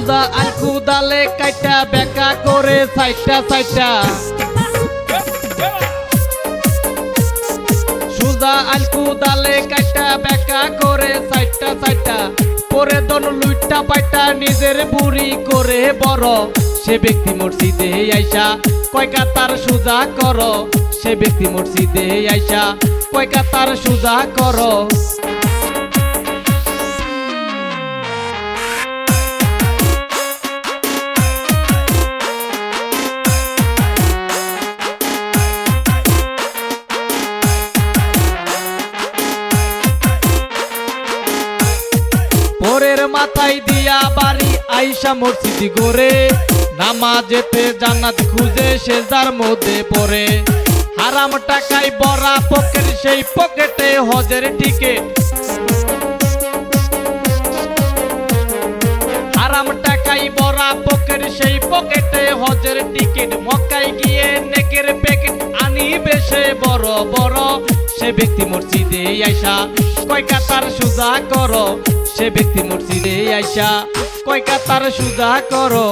সুজা আলকু দালে কাইটা বেকা করে সাইটা সাইটা সুজা আলকু দালে কাইটা বেকা করে সাইটা সাইটা পরে দন লুইটা পাইটা নিজের বুড়ি করে বড় সে ব্যক্তি মসজিদে আইসা কয়কা তার সুজা কর সে ব্যক্তি মসজিদে আইসা কয়কা তার সুজা কর পরের মাথায় দিয়া বাড়ি আইসা মসজিদ করে নামাজেতে জান্নাত খুঁজে সেজদার মধ্যে পড়ে হারাম টাকায় বড়া পকেট সেই পকেটে হজের টিকিট হারাম টাকায় বড়া পকেট সেই পকেটে হজের টিকিট মক্কায় গিয়ে নেকের প্যাকেট আনি বেশে বড় বড় সে ব্যক্তি মসজিদে আইসা কয়কা তার সুজা করো সে ব্যক্তি মসজিদে আইসা কয়কা তার সুজা করো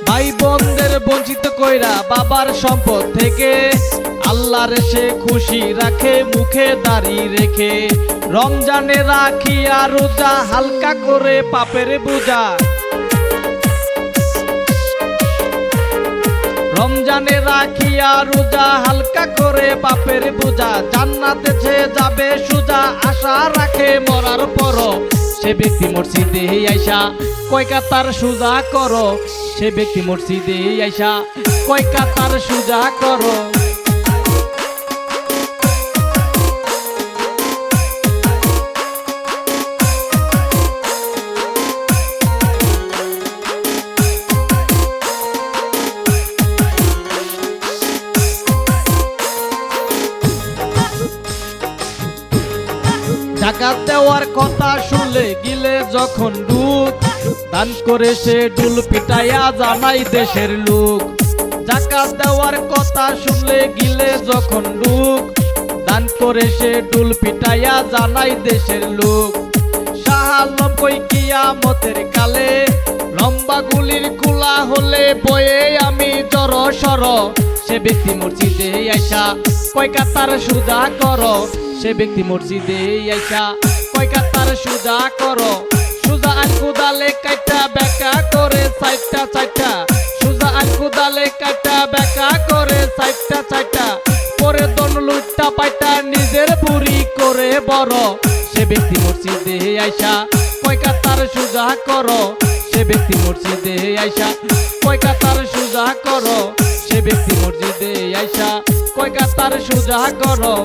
ভাই বোনদের বঞ্চিত কইরা বাবার সম্পদ থেকে আল্লাহর সে খুশি রাখে মুখে দাড়ি রেখে রমজানে রাখিয়া রোজা হালকা করে পাপের বোঝা রমজানে রাখিয়া রোজা হালকা করে পাপের বোঝা জান্নাতে সে যাবে সুজা আশা রাখে মরার পর সে ব্যক্তি মসজিদে আইসা কয়কা তার সুজা করো সে ব্যক্তি মসজিদে আইসা কয়কা তার সুজা করো জাকাত দেওয়ার কথা শুনলে গিলে যখন ডুক দান করে সে ডুল পিটাইয়া জানাই দেশের লোক জাকাত দেওয়ার কথা শুনলে গিলে যখন ডুক দান করে সে ডুল পিটাইয়া জানাই দেশের লোক শাহ আলম কই কিয়ামতের কালে লম্বা গুলির কুলা হলে বয়ে আমি জড় সর সে ব্যক্তি মসজিদে আইসা কয়কা তার সুজা করো সে ব্যক্তি মসজিদে আইসা কয়কা তার সুজা করো সুজা আলকু দালে কাইটা বেকা করে সাইটা সাইটা সুজা আলকু দালে কাইটা বেকা করে সাইটা সাইটা পরে দন লুইটা পাইটা নিজের বুড়ি করে বড় সে ব্যক্তি মসজিদে আইসা কয়কা তার সুজা করো সে ব্যক্তি মসজিদে আইসা কয়কা তার সুজা করো সে ব্যক্তি মসজিদে আইসা কয়কা তার সুজা করো